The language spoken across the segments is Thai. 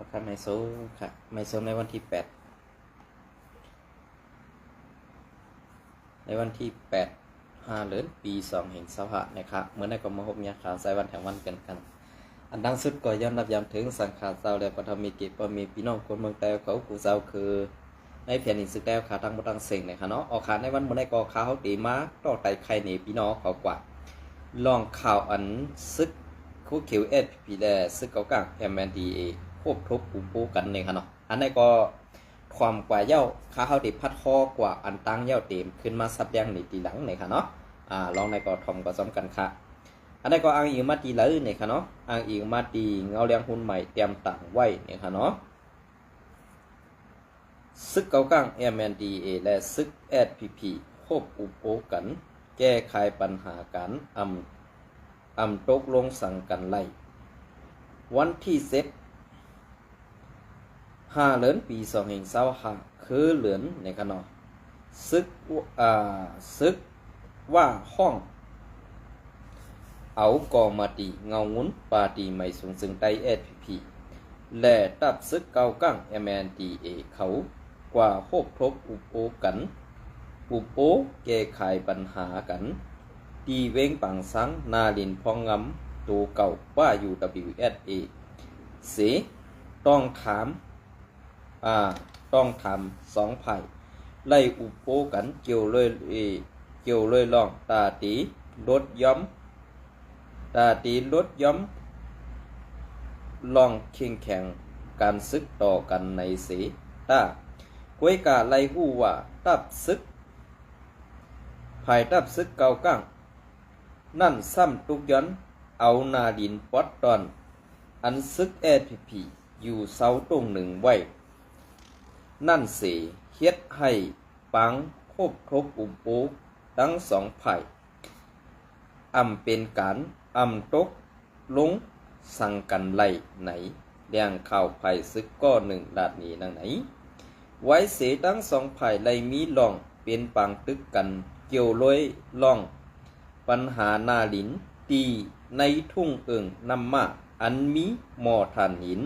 ราคาไมโซค่ะไมโซในวันที่85 เดือนปี2แห่งสภะนะครับเมื่อในก็มาพบเนี่ยข่าวสายวันแห่งวันกันอันดังสุดก็ย้อนรับย้ำถึงสังขารเจ้าและปฐมีกิจปมีพี่น้องคนเมืองแต่เขากูเจ้าคือในแผ่นดินสึกแล้วขาทั้งหมดทั้งสิ่งเนี่ยค่ะเนาะออกขาในวันเมื่อในก็ข่าวเขาตีมาต่อไต่ไข่หนีพี่น้องเขากว่าลองข่าวอันซึกคู่เขียวเอสพีแลซึกเก่ากลาง MNDA ควบทุบปูปูกันเนี่ยค่ะเนาะอันนี้ก็ความกว่าเย้าข้าเขาติดพัดคอกว่าอันตั้งเย้าเต็มขึ้นมาซับยังในตีหลังเนี่ยค่ะเนาะลองในก็ทอมก็ซ้ำกันค่ะอันนี้ก็อ้างอิงมาตีเลยเนี่ยค่ะเนาะอ้างอิงมาตีเงาเลี้ยงหุ้นใหม่เตรียมต่างไว้เนี่ยค่ะเนาะซึกเก่ากลาง MNDA และซึก SPP ควบอุปโภกันแก้ไขปัญหาการตกลงสั่งกันไล่วันที่เซ็ต5 เดือนปี2แห่ง25คือเหลือนในขณะซึกว่าห้องเอากอมาตีเงางุ้นปาตีไม่สูงซึ่งไต SPP และตับซึกเก่ากั้ง MNDA เขากว่าโคบทบอุปโภกันอุปโภแก้ไขปัญหากันตีเว้งปังสังนาลินพองงำตัวเก่าว่า UWSA เสต้องถามสองฝ่ายไล่อุปโภกันเกี่ยวเลยลองตาตีลดย้ำลองเข่งแข่งการซึกต่อกันในเสตาก้วยกาไล่หู้ว่าตับซึกภายตับซึกเก่าก้างนั่นซ้ำตุกย้อนเอานาดินปอดตอนอันซึก SPP อยู่เสาตรงหนึ่งไว้นั่นเสเฮ็ดให้ปังคบทบอุปโภคทั้งสองฝ่ายเป็นการตกลงสั่งกันไล่ไหนเลี้ยงข่าวภัยซึกก็หนึ่งลาดนี้นังไหนไว้เสทั้งสองฝ่ายไล่มีลองเป็นปังตึกกันเกี่ยวลอยล่องปัญหานาลินตีในทุ่งนำมาอันมีหมอทานหิน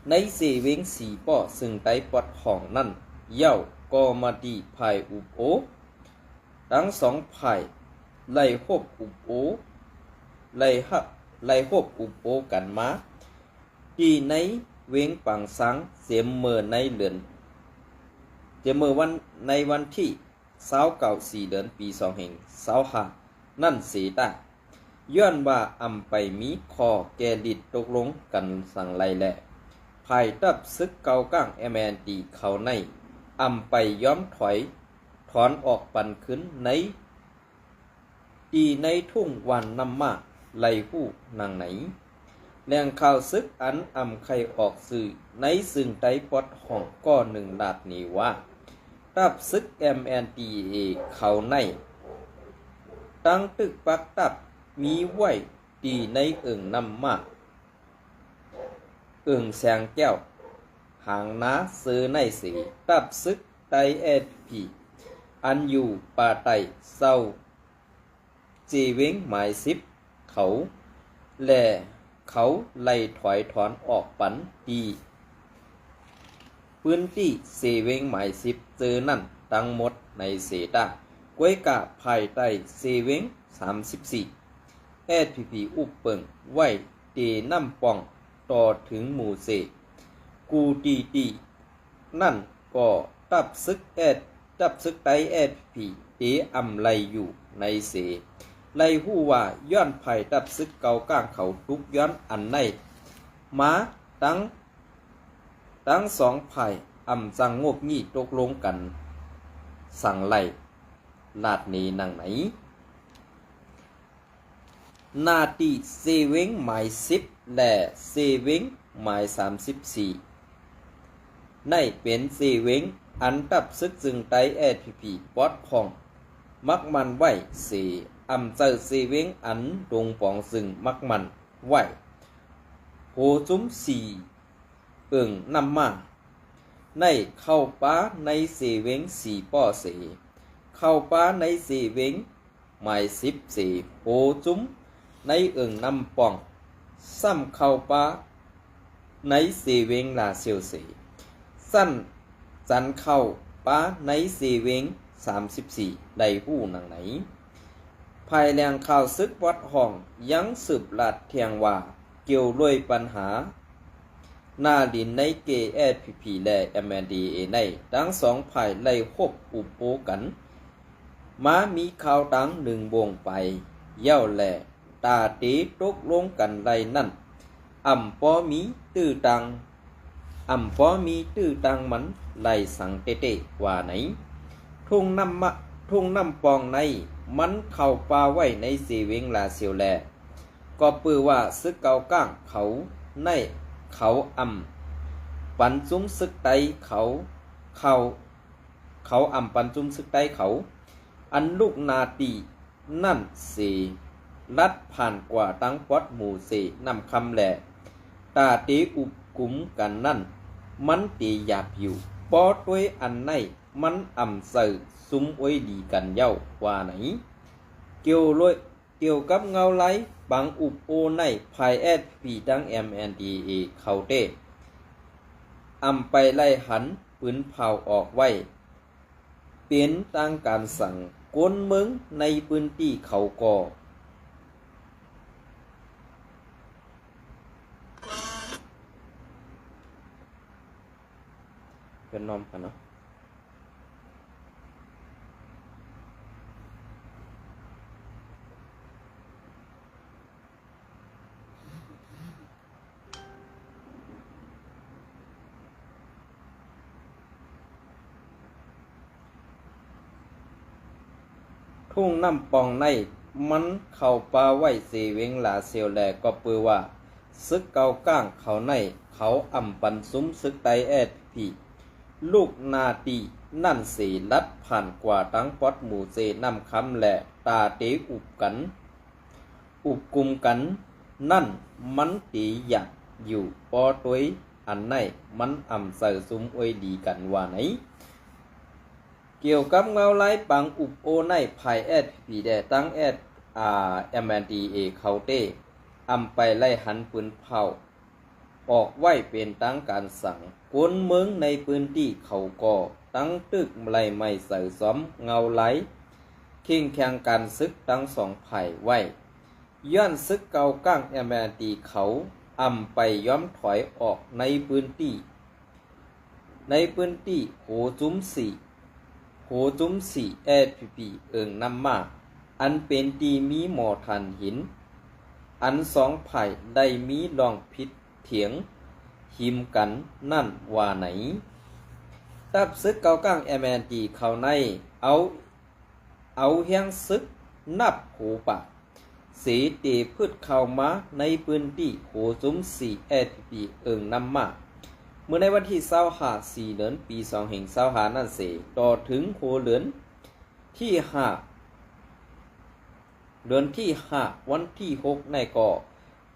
ในเสเวงสีป้อซึ่งไตปอดของนั่นเย้าก็มาดีภายอุปโอทั้งสองภายไล่หบอุปโอไล่หบอุปโอกันมาที่ในเวงปังสังเสียมเมื่อในเดือนในวันที่29 เดือนปี2แห่ง25นั่นเสตาย้อนว่าไปมีคอแกลิดตกลงกันสั่งไล่แหละภายตับซึกเก่าก้าง MND เขาในไปย้อมถอนออกปันขึ้นในทุ่งวันนำมาไล่หู้นางไหนแหล่งข่าวซึกอันไข่ออกสื่อในซึ่งไตปอดห้องก็หนึ่งลาดนี้ว่าตับซึก MNDA เขาในตั้งตึกปักตับมีไว้ตีในนำมาแสงแก้วหางน้าซื้อในสีตับซึกไตSPอันอยู่ป่าไตเศร้าจีเวงหมาย10เขาและเขาไล่ถอนออกปันตีพื้นที่เสเวงหมาย10เจอนั่นทั้งหมดในเสตากวยกะภายใต้เสเวง34 SPP อุปเปิงไว้เตน้ำป่องต่อถึงหมู่เสกูตีนั่นก็ตับซึกไต SPP เตไล่อยู่ในเสไล่หู้ว่าย้อนภัยตับซึกเก่าก้างเขาทุกย้อนอันในมาตั้งสองภัยสั่งงบงี้ตกลงกันสั่งไล่ลาดนี้นังไหนนาตีเซเวงหมาย10และเซเวงหมาย34ในเป็นเซเวงอันตับซึกจึงไต SPP ปอดของมักมันไว้เสเจอเซเวงอันดงปองซึ่งมักมันไว้โหจุ้มนำมาในเข้าป้าในเสเวง4ป้อเสเข้าป้าในเสเวงหมาย10เสโหจุ้มในนำปองซ้ำเข้าป้า ในเสเวงลาเซียวเสสั้นจันเข้าป้าในเสเวง34ได้หู้หนังไหนภายแรงข่าวซึกวัดห้องยังสืบลาดเทียงว่าเกี่ยวด้วยปัญหาหน้าดินในเกแอดพีและ MNDA ในทั้งสองฝ่ายไล่คบอุปโภกันมามีข่าวดังหนึ่งวงไปเย่าแหล่ตาตีตกลงกันไรนั่นปอมีตื้อตังปอมีตื้อตังมันไล่สังเตว่าไหนทุ่งน้ำปองในมันเข้าป่าไว้ในเสเวงลาเซียวแลก็ปือว่าซึกเกาก้างเขาในเขาปันจุ้มซึกไตเขาปันจุ้มซึกไตเขาอันลูกนาตีนั่นเสลัดผ่านกว่าตั้งปอดหมู่เสนำคำแหล่ตาตีอุบกุมกันนั่นมันตีหยาบอยู่ปอด้วยอันในมันเสือซุ้มไว้ดีกันเย้าว่าไหนเกี่ยวกับเงาไหลบางอุบโอในภายแอดพีทั้ง MNDA เขาเต้ไปไล่หันปืนเผาออกไว้เป็นตั้งการสั่งก้นเมืองในพื้นที่เขาก่อเป็นน้อมกันเนาะทุ่งน้ำปองในมันเข้าป่าไว้เสเวงลาเซียวแลก็ปือว่าซึกเกาก้างเขาในเขาปันซุ้มซึกไตแอดพีลูกนาตีนั่นสีลัดผ่านกว่าตั้งปอดหมู่เซนำคำแหละตาเตอุบกุมกันนั่นมันตีอยากอยู่ปอตัวอันในมันเสือซุ้มไว้ดีกันว่าไหนเกี่ยวกับเงาไล่ปังอุบโอในภายแอดพีแดตั้งแอดMNDA เขาเต้ไปไล่หันปืนเผาออกไว้เป็นตั้งการสั่งกวนเมืองในพื้นที่เขาก่อตั้งตึกไล่ไม่ใส่ซ้อมเงาไหลเข่งแข่งการซึกตั้งสองฝ่ายไว้ย้อนซึกเกาก้าง MND เขาไปย้อมถอยออกในพื้นที่โหจุ้มสี่APP นำมาอันเป็นตีมีหมอทันหินอันสองฝ่ายได้มีลองพิษเถียงหิมกันนั่นว่าไหนตับซึกเกาก้าง MND เขาในเอาเฮียงซึกนับหูปากสีเตพืชเข้ามาในพื้นที่โหจุ้ม4 APP นำมาเมื่อในวันที่25 4 เดือนปี2525นั่นเสต่อถึงโหเดือนที่5วันที่6ในก่อ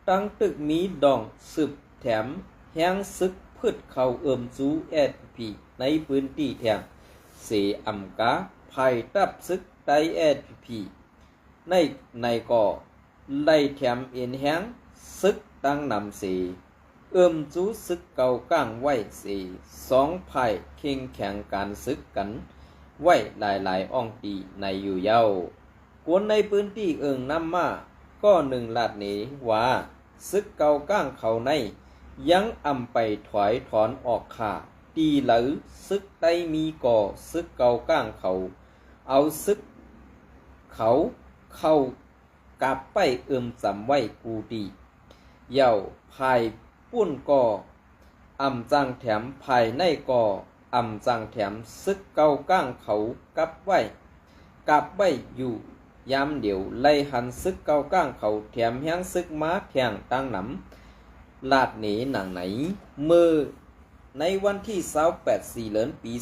ตั้งตึกมีดองสืบแถมแห้งซึกพืชเข้าจูAPP ในพื้นที่แทงเสกาภายตับซึกไตAPP ในก่อไล่แถมเอ็นแห้งซึกตั้งนำเสจูซึกเก่าก้างไว้สีสองภายเข่งแข่งการซึกกันไว้หลายอ่องตีในอยู่เย้ากวนในพื้นที่นำมาก็หนึ่งลาดหนีว่าซึกเก่าก้างเขาในยังไปถอยถอนออกขาตีหรือซึกไตมีก่อซึกเก่าก้างเขาเอาซึกเขาเข้ากับไปจำไว้กูดีเย้าภายปุ้นก่อจังแถมภายในก่อจังแถมซึกเก่าก้างเขากับไว้อยู่ยามเดียวไล่หันซึกเก่าก้างเขาแถมแห้งซึกม้าแทงตั้งหนำลาดหนีหนังไหนมือในวันที่28 4 เดือนปี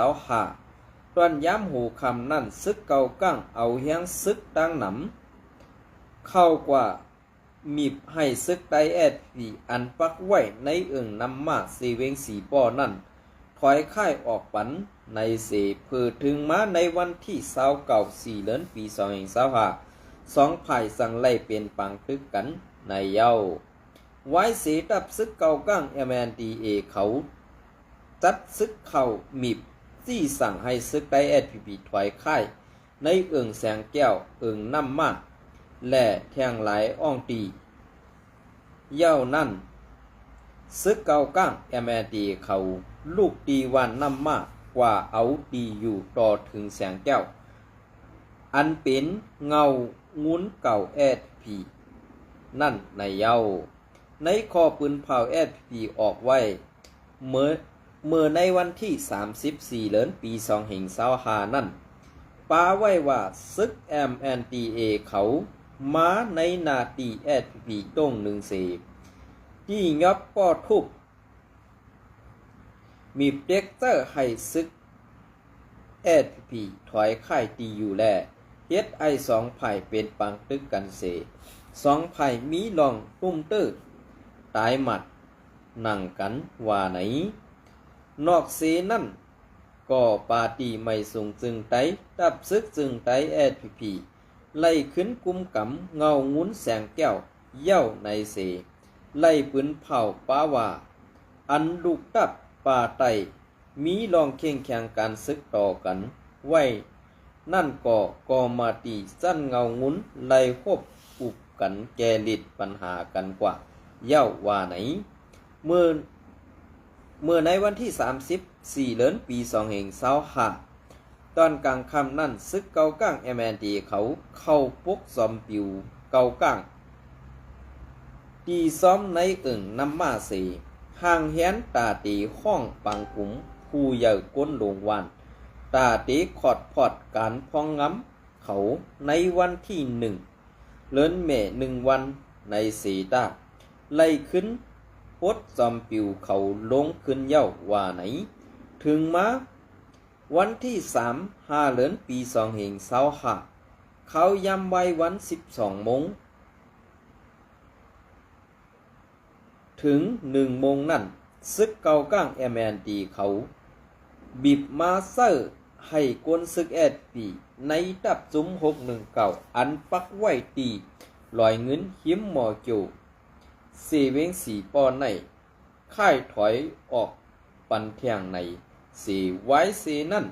2525ตอนย้ำหูคำนั่นซึกเก่าก้างเอาแห้งซึกตั้งหนำเข้ากว่ามีให้ซึกไตAPPอันปักไว้ในนำมาเสเวงสีป้อนั่นถอยค่ายออกปันในเสเพื่อถึงมาในวันที่29 4 เดือนปี2525สองฝ่ายสั่งไล่เป็นปังตึกกันในเย้า ไว้เสดับซึกเก่าก้าง MNDAA เขาจัดซึกเข้ามีบที่สั่งให้ซึกได้ SPP ถอยค่ายในเอิงแสงแก้วเอิงน้ำมาและแทงหลายอ่องตีเย้านั่นซึกเก่าก้าง MNDAA เขาลูกดีวันน้ำมากกว่าเอาดีอยู่ต่อถึงแสงแก้วอันเป็นเงางุ้นเก่า SPP นั่นในเย้าในคอปืนเผา SPP ออกไว้เมื่อในวันที่34เดือนปี2525นั่นป้าไว้ว่าซึก MNDAA เขามาในนาตี SPP ต้งหนึ่งเสที่ยับป้อทุบมีเด็กเตอร์ให้ซึก SPP ถอยค่ายตีอยู่แลเฮ็ดไอสองไผ่เป็นปังตึกกันเสสองไผ่มีลองตุ้มตื้อตายหมัดนั่งกันว่าไหนนอกเสนั่นก็ปาตีไม่ส่งจึงไตดับซึกจึงไต SPP ไล่ขึ้นกุมกำเงางุ้นแสงแก้วเย้าในเสไล่ปืนเผาป้าว่าอันลูกตับป่าไตมีลองเข่งแข่งการซึกต่อกันไว้นั่นก็มาตีสั้นเงางุ้นไล่คบอุบกันแกลิดปัญหากันกว่าเย้าว่าไหนเมื่อในวันที่34เดือนปี2525ตอนกลางค่ำนั่นซึกเกาก้าง MNDAA เขาเข้าปกซอมปิวเกาก้างตีซ้อมในเอิงน้ำมาเสห่างแหนตาตีห้องปังกุ๋มผู้ใหญ่ก้นลงวันตาตีขอดพอดการพองง้ำเขาในวันที่1เดือนเมษายน1วันในสีตาไล่ขึ้นปดจอมปิวเขาลงขึ้นเย้าว่าไหนถึงมาวันที่5เดือนปี2525เขายำไว้วัน12โมงถึง1โมงนั่นซึกเก่าก้าง MNDAA เขาบีบมาเซอร์ให้กวนซึก SPP ในดับจุ้ม619อันปักไว้ตีลอยเงินหิมหมอเกียวเสเวงสีปอนในค่ายถอยออกปันเทียงในสีไว้เสนั่น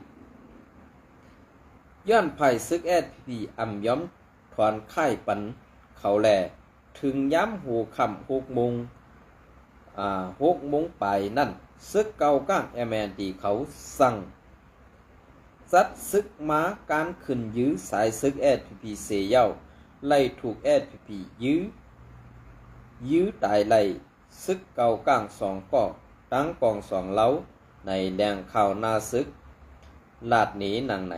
ย้อนไผ่ซึก SPP อ่ำย้อมถอนค่ายปันเขาแลถึงย้ำหูคำ6 โมง6 โมงไปนั่นซึกเก่าก้าง MNDAA เขาสั่งซัดซึกม้าการขึ้นยื้อสายซึก SPP เสเย้าไล่ถูก SPP ยื้อตายไล่ซึกเก่าก้าง2ก่อตั้งกอง2เล้าในแดงข่าวหน้าซึกลาดหนีหนังไหน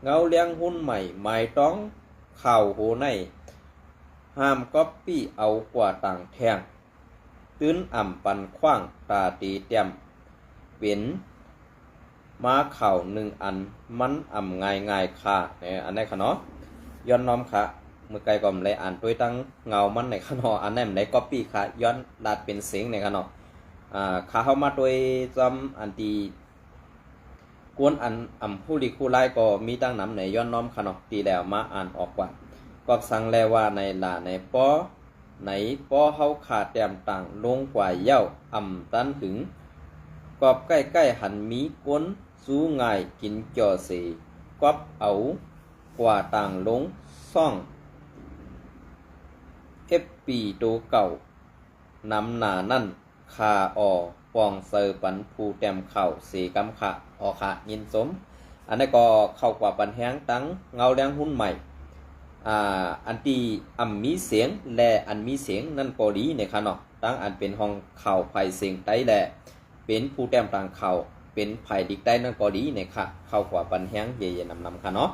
เงาเลี้ยงหุ้นใหม่ไม้ต้องข่าวโหในห้ามก๊อปปี้เอากว่าต่างแทงตื้นอ่ำปันขว้างตาตีเต็มเป็นมาเข่า1อันมันอ่ำง่ายค่ะอันนี้ค่ะเนาะย้อนน้อมค่ะเมื่อไกลก่อนเลยอ่านตัวตั้งเงามันในค่ะเนาะอันนั้นในก๊อปปี้ค่ะย้อนลาดเป็นเสียงในค่ะเนาะขาเข้ามาโดยจำอันตีกวนอันอ่ำผู้ดีคู่ไล่ก็มีตั้งน้ำในย้อนน้อมค่ะเนาะตีแล้วมาอ่านออกกว่าก็สั่งแล้วว่าในลาในป้อเฮาขาดแต้มต่างลงกว่าเย้าอ่ำตันถึงกอบใกล้ๆหันมีก้นสู้ง่ายกินจ่อเสกอบเอากว่าต่างลงซ่องปีโตเก่านำหนานั่นคาออปองเซอร์ปันผู้แต้มเข่าเสกำขะออขะยินสมอันนี้ก็เข้ากว่าปันแห้งตั้งเงาแรงหุ้นใหม่อันที่มีเสียงและอันมีเสียงนั่นก็ดีในค่ะเนาะตั้งอันเป็นห้องเข่าไผ่เสียงไต้และเป็นผู้แต้มต่างเข่าเป็นไผ่ดิกได้นั่นก็ดีในค่ะเข้ากว่าปันแห้งเย่ๆนำค่ะเนาะ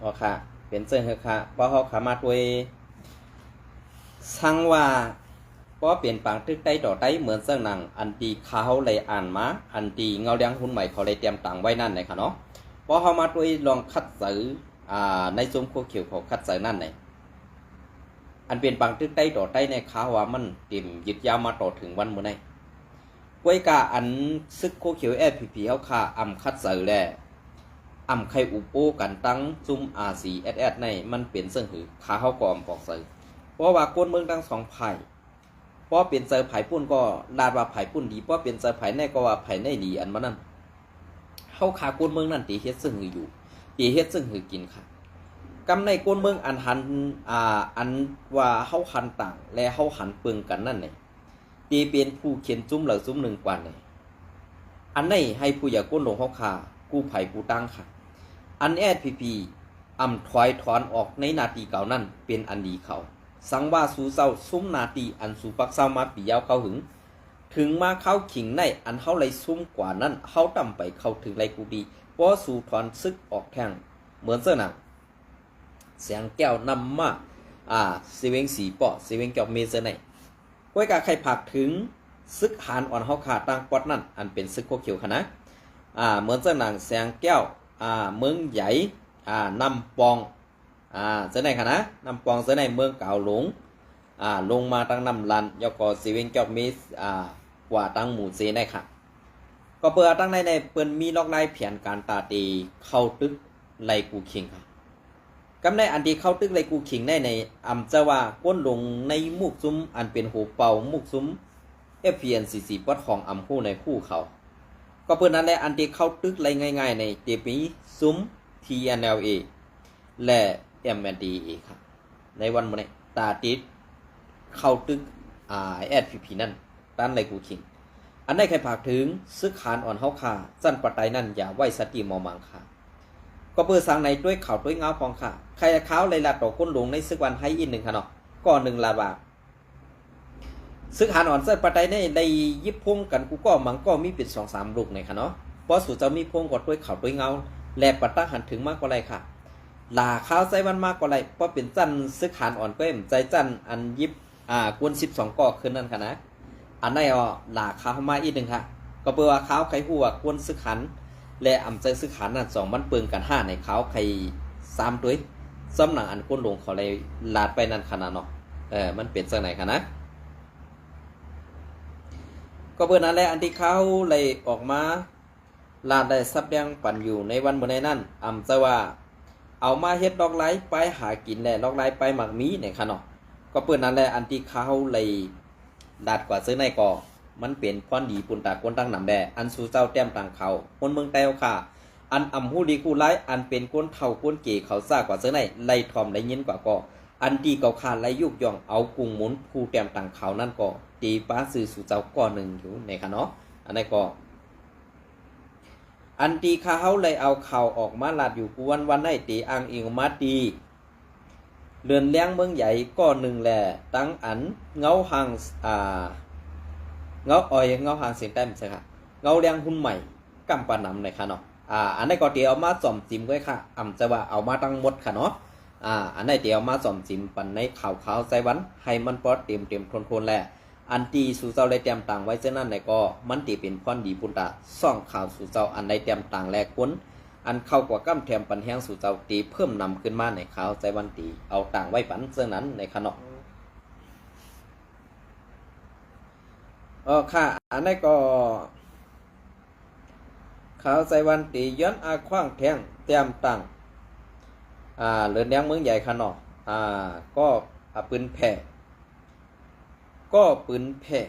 อ๋อค่ะเป็นเสื้อเฮอค่ะเพราะเขาขามาด้วยสังว่าเพราะเปลี่ยนปังตึกได้ต่อได้เหมือนเสื้อหนังอันตีเขาเลยอ่านมาอันตีเงาเลี้ยงหุ้นใหม่เขาเลยเตรียมตังไว้นั่นเลยค่ะเนาะเพราะเขามาด้วยลองคัดซื้อในซุ้มโคเขียวเขาคัดซื้อนั่นเลยอันเปลี่ยนปังตึกได้ต่อได้ในขาว่ามันเตรียมยึดยาวมาต่อถึงวันมื้อไหนก้วยกาอันซึกโคเขียวแอพีพีเขาค่ะอำคัดซื้อแลอำไข่อุปโภกันตั้งซุ่มRCSS ในมันเป็นเสื่อหือขาเขากอมปอกซื้อเพราะว่าก้นเมืองทั้งสองไผ่เพราะเปลี่ยนเจอไผ่ปุ้นก็ลาดว่าไผ่ปุ้นดีเพราะเปลี่ยนเจอไผ่แน่ก็ว่าไผ่แน่ดีอันมันนั่นเขาขาก้นเมืองนั่นตีเฮ็ดซึ่งหืออยู่ตีเฮ็ดซึ่งหือกินค่ะกำในก้นเมืองอันหันอันว่าเขาหันต่างและเขาหันเปิงกันนั่นเนี่ยตีเป็นผู้เขียนจุ้มเหล่าจุ้มหนึ่งกว่าเนี่ยอันไหนให้ผู้อยากก้นลงเขาขากู้ไผ่กู้ตั้งค่ะอันSPPถอยถอนออกในนาทีเก่านั่นเป็นอันดีเขาสังว่าสู่เศร้าซุ้มนาทีอันสู่ปักเศร้ามาปียาวเขาถึงมาเข้าขิงในอันเขาไรซุ้มกว่านั้นเขาต่ำไปเข้าถึงไรกูดีเพราะสู่ถอนซึกออกแทงเหมือนเสื้อหนังเสียงแก้วนำมาเซเวงสีปอเซเวงแก้วเมเซอร์ในก้วยกาใครผักถึงซึกหานอ่อนเขาขาดตั้งปอดนั่นอันเป็นซึกโคเขียวค่ะนะเหมือนเสื้อหนังเสียงแก้วเมืองใหญ่นำปองเสื้อในค่ะนะนำปองเสื้อในเมืองเก่าหลงลงมาตั้งนำลันยกอซีเวงเจ้ามิสกว่าตั้งหมู่เซได้ค่ะก็เปิดตั้งในเปิ้นมีล็อกไล่เพียนการตาตีเข้าตึกไลกูคิงค่ะกำในอันที่เข้าตึกไลกูคิงในอำจะว่าก้นลงในมุกซุ้มอันเป็นหูเป่ามุกซุ้ม FPNCC ปอดของอำคู่ในคู่เขาก็เปิ้นนั้นแหละอันที่เข้าตึกไลง่ายๆในเตปีซุ้ม TNLA และ MNDA ค่ะในวันมื้อนี้ตาติดเข้าตึกSPP นั่นต้านไลกูคิงอันได้ใครผากถึงซึกขานอ่อนเฮาคาสั้นปะไตนั่นอย่าไว้สติมอมังค่ะก็เปิดสร้างในด้วยข่าวด้วยเงาพองค่ะใครขาวเลยลาดต่อก้นหลวงในซึกวันให้อีกหนึ่งค่ะเนาะก่อนหนึ่งลาบาซึกขานอ่อนสั้นปะไตในยิบพงกันกูก็มังก็มีเป็น 2-3 ลูกในค่ะเนาะเพราะสู่เจ้ามีพงกดด้วยข่าวด้วยเงาแลปะตั้งหันถึงมากกว่าไรค่ะลาข้าวใจวันมากกว่าไรเพราะเป็นจันซึกขานอ่อนก็เอ็มใจจันอันยิบกวน12ก่อขึ้นนั่นค่ะนะอันนั้นลาข้าวมาอีกหนึ่งค่ะก็เปิดว่าข้าวไข่หัวกวนซึกขันและอำใจซึกขันนั่น2มันเปิงกัน5ในข้าวไข่3ด้วยซ้ำหนังอันก้นลงเขาเลยลาดไปนั่นขนาดเนาะมันเป็นจังไหนค่ะนะก็เปิดนั่นแหละอันที่เขาเลยออกมาลาดได้ซับยังปั่นอยู่ในวันเมื่อในนั่นอำจะว่าเอามาเฮ็ดดอกไม้ไปหากินแหละดอกไม้ไปหมักมีในค่ะเนาะก็เปิดนั่นแหละอันที่เขาเลยลาดกว่าซื้อในก่อมันเป็นพรดีปุ่นตาคนตั้งหนำแดอันสู่เจ้าแต้มต่างเขาคนเมืองแต้วค่ะอันอำหูดีกูไลอันเป็นคนเท่าคนเก๋เขาซ่ากว่าซื้อในไล่ทอมไล่ยินกว่าก็อันดีเก่าขาดไล่ยุกย่องเอากุ้งหมุนผู้แต้มต่างเขานั่นก็ตีป้าซื้อสู่เจ้าก้อนหนึ่งอยู่ในค่ะเนาะอันนี้ก็อันตีเขาเลยเอาเข่าออกมาลาดอยู่กูวันได้ตีอังอิงมาตีเรือนเลี้ยงเมืองใหญ่ก้อนหนึ่งแหละตั้งอันเงาหางเงาอ้อยเงาหางเสียงแต้มใช่ค่ะเงาเลี้ยงหุ้นใหม่กำปานำเลยค่ะเนาะอันนี้ก็เดี๋ยวเอามาจ่อมจิ้มไว้ค่ะจะว่าเอามาตั้งหมดค่ะเนาะอันนี้เดี๋ยวเอามาจ่อมจิ้มปันในข่าวใจวันให้มันปอดเต็มทนแหละอันตีสู่เจ้าได้เตรียมต่างไว้เช่นนั้นก็มันตีเป็นพรดีปุ่นตาซ่องข่าวสู่เจ้าอันได้เตรียมต่างแลกคนอันเข้ากว่าก้ำแถมปันแห้งสู่เจ้าตีเพิ่มนำขึ้นมาในข่าวใจวันตีเอาต่างไว้ปันเช่นนั้นในขนมค่ะอันนี้ก็ข่าวใจวันตีย้อนขว้างแทงเตรียมต่างเรือนเลี้ยงเมืองใหญ่ขนมก็ปืนแผ่ก็ปืนแผ่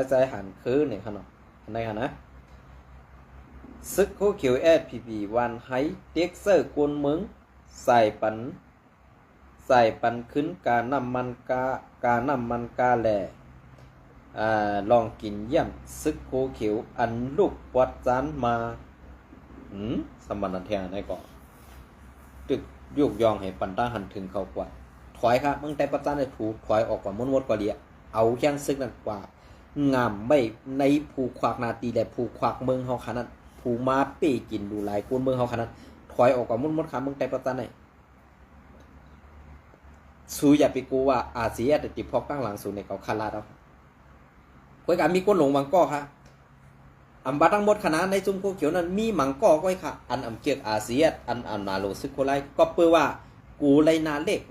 สายหันคือในขนมในขณะซึกโคเขียวSPPวันไฮเด็กเซอร์กวนเมืองใส่ปันขึ้นการนำมันกาแหล่ลองกินเยี่ยมซึกโคเขียวอันลูกปวดจานมาสมบัติแทนได้ก่อนตึกยุกยองให้ปันตาหันถึงเขากว่าถอยครับมึงแต่ประจานได้ถูกถอยออกกว่าม้วนกว่าเดียเอาแข้งซึกนั่นกว่างามไม่ในผูกขวากนาตีและผูกขวากเมืองเฮาขนาดผูมาเป้กินดูหลายคนเมืองเฮาขนาด คอยออกกับมุดขามึงแต่ประจันไหนสูอย่าไปกูว่าอาเซียแต่ติดพอกตั้งหลังสูในเกาคาราเราก้อยกามีก้นหลงมังก้อค่ะอัมบาทั้งหมดคณะในจุ่มโคเขียวนั้นมีมังก้อก้อยค่ะอันเกียกอาเซียอันนาโลซึกโคไลก็เพื่อว่ากูไรนาเล็ก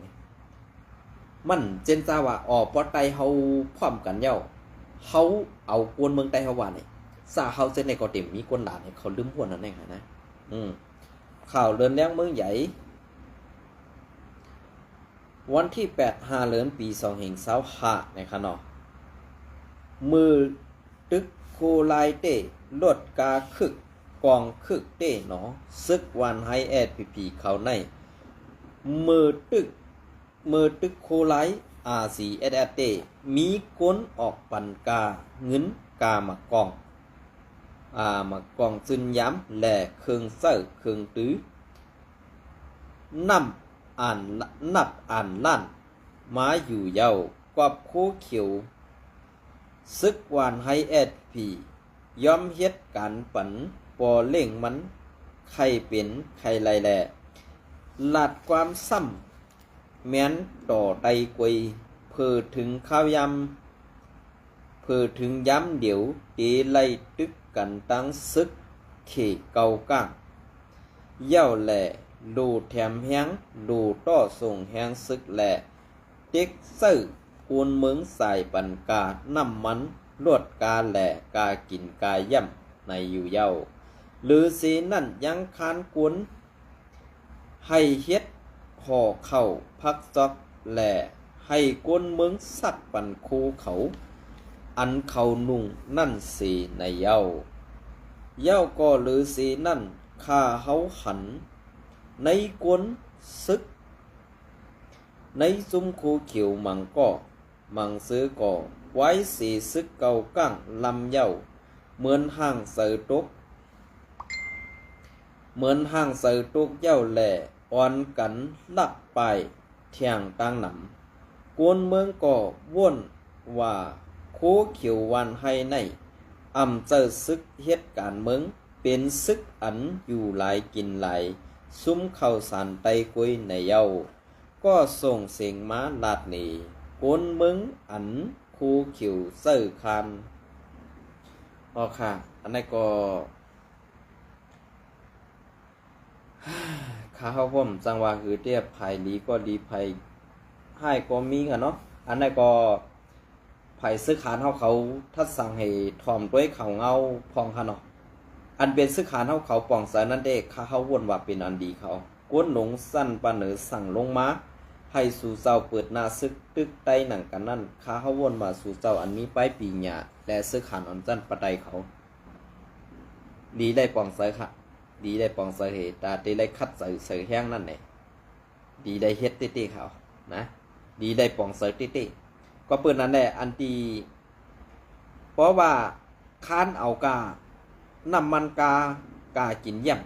มันเจนจ้าว่าปอไตเฮาพร้อมกันเย้าเฮาเอากวนเมืองไตเฮาว่าเนี่ยซาเฮาเจนในก็เต็มมีกวนหลานเนี่ยเขาลืมพวกนั้นเองนะข่าวเรือนแรงเมืองใหญ่วันที่8 5 เดือนปี2525นะครับเนาะมือตึกโคไลเต้ลดกาคึกกองคึกเต้เนาะซึกวันไฮแอดพีเขาในมือตึกโคไลRCSS เต้มีก้นออกปันกาเงินกามากองมากองซึนย้ำแหล่เครื่องเสื้อเครื่องตื้อนำอ่านลั่นมาอยู่เยาวกอบโคเขียวซึกวานไฮแอดพีย้อมเฮ็ดการปันปอเล่งมันใครเป็นใครไรแหล่ลาดความซ้ำแม้นต่อไตกวยเพื่อถึงข้าวยำเพื่อถึงย้ำเดี๋ยวเอไลตึกกันตั้งซึกเขเกาก้างเย่าแหล่ดูแถมแห้งดูต่อส่งแห้งซึกแหล่เต็กซื่อกูนเมืองสายปันกาน้ำมันลวดกาแหล่กากินกาย่ำในอยู่เย่าหรือสีนั่นยังคานกวนให้เฮ็ดห่อเข่าพักจอกแหล่ให้กวนเมืองสักปันคูเขาอันเขานุ่งนั่นสีในเย่าก็หรือสีนั่นข้าเฮาหันในกวนซึกในซุ้มคูเขียวมังซื้อก่อไว้สีซึกเก่ากั้งลำเย่าเหมือนห้างเสือตุกเย่าแหล่อ่อนกันลับไปเที่ยงตั้งหนำกวนเมืองก่อว่นว่าคูเขียววันให้ในเจอซึกเฮ็ดการเมืองเป็นซึกอันอยู่หลายกินหลายซุ้มเข้าสารไตกุยในเย้าก็ส่งเสียงม้าลาดหนีกวนเมืองอันคูเขียวเสื้อคานค่ะอันนี้ก็ข้าผมจังว่าคือเทียบไผ่ดีก็ดีไผ่ให้ก็มีกันเนาะอันนี้ก็ไผ่ซื้อขานเขาทัดสั่งให้ทอมด้วยเขาเงาพองค่ะเนาะอันเป็นซื้อขานเขาป่องสายนั่นเด็กข้าวนว่าเป็นอันดีเขาก้นหลงสั้นปานเหนือสั่งลงมาให้สู่เจ้าเปิดหน้าซึกตึกใต้หนังกันนั่นข้าวนมาสู่เจ้าอันนี้ไปปีหญ้าและซื้อขานอ่อนจันปะไดเขาดีได้ป่องสายค่ะดีได้ปองเสเหตาตีได้คัดใส่แห้งนั่นแหละดีได้เฮ็ดติเขานะดีได้ปองเสติก็เปิดนั่นแหละอันตีเพราะว่าค้านเอากาน้ำมันกากินเยี่ยม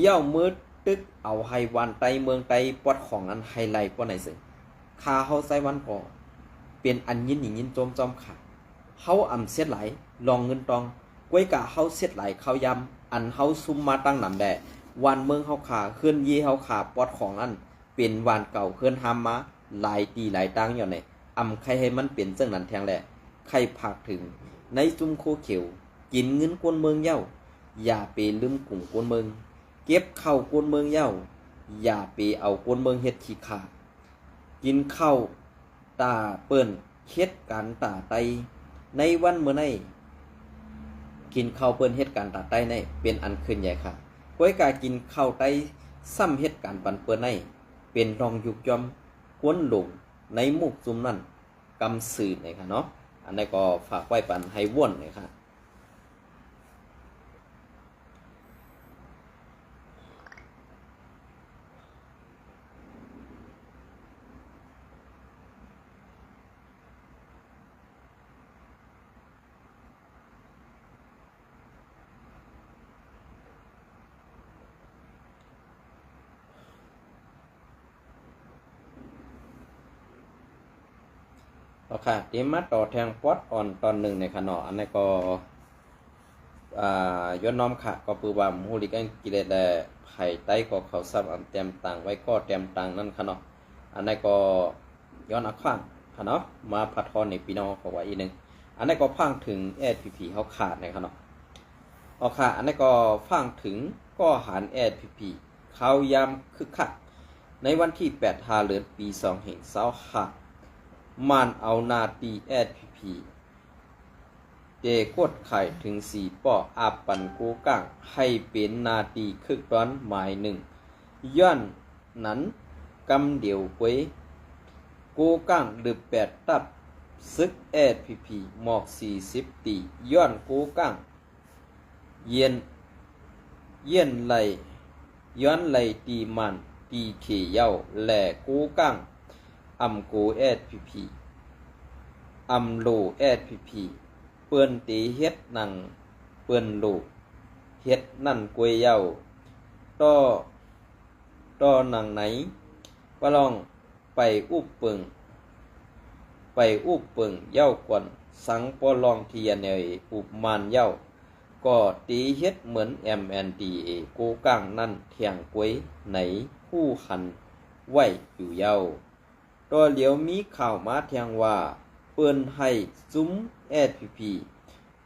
เย่ามืดตึกเอาไฮวันไตเมืองไตปอดของอันไฮไลท์ปอไหนสิคาเฮาใส่วันก่อเป็นอันยินจอมค่ะเฮาเสียดไหลลองเงินตองก้วยกะเฮาเสียดไหลข้าวยำอันเฮาซุ่มมาตั้งหนำแดวันเมืองเฮาขาเคลื่อนยี่เฮาขาปอดของอันเป็นวานเก่าเคลื่อนทำมาหลายตีหลายตังอยู่ในใครให้มันเปลี่ยนเจ้านั้นแทงแหละใครผักถึงในจุ่มโคเขียวกินเงินกวนเมืองเย้าอย่าไปลืมกลุ่มกวนเมืองเก็บเข้ากวนเมืองเย้าอย่าไปเอากวนเมืองเฮ็ดขี้ขากินข้าวตาเปิ้นเฮ็ดการตาไตในวันเมื่อในกินข้าวเปิ้นเฮ็ดการตาไตในเป็นอันขึ้นใหญ่ค่ะก้อยกากินข้าวไตซ้ำเฮ็ดการปันเปิ้นในเป็นรองยุกยอมกวนหลงในหมู่ซุมนั้นกำสื่อเลยค่ะเนาะอันนี้ก็ฝากไว้ปันให้ว่นเลยค่ะค่ะเดี๋ยวมาต่อแทงปอดอ่อนตอนหนึ่งในขณะอันนี้ก็ ย้อนน้อมค่ะก็ปือว่ามูลิกันกิเลสแต่ไผ่ใต้ก็เขาซ้ำอันเต็มต่างไว้ก็เต็มต่างนั่นค่ะเนาะอันนั้นก็ย้อนอักขวางค่ะเนาะมาพัดทอนในปีน้องเขาไว้อีกนึงอันนั้นก็ฟังถึง SPP เขาขาดนะครับเนาะเอาค่ะอันนั้นก็ฟังถึงก็หาร SPP เขายำคึกคักในวันที่8 เดือนปี2020ค่ะมันเอานาตี SPP เจกดไข่ถึง4ป่ออาปันกูกังให้เป็นนาตีคึกตอนหมายหนึ่งย้อนนั้นกำเดียวไว้กูกังหรือ8ตับซึก SPP หมอก40ตีย้อนกูกังเย็นไหลย้อนไหลตีมันตีเขเย้าแหล่กูกังอำกู SPP อำโล SPP เปิ้นตีเฮ็ดนั่งเปิ้นโลเฮ็ดนั่นกวยเย้าต่อหนังไหนว่าลองไปอุบเปิงเย้ากวนสังปอลองเทียเนยอุบมานเย้าก็ตีเฮ็ดเหมือน MNDA โกกังนั่นเถียงกวยไหนคู่คันไว้อยู่เย้าตัวเหลียวมีข่าวมาเทียงว่าเปิ้นให้ซุ้ม SPP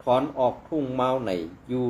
ถอนออกทุ่งเมาไหนอยู่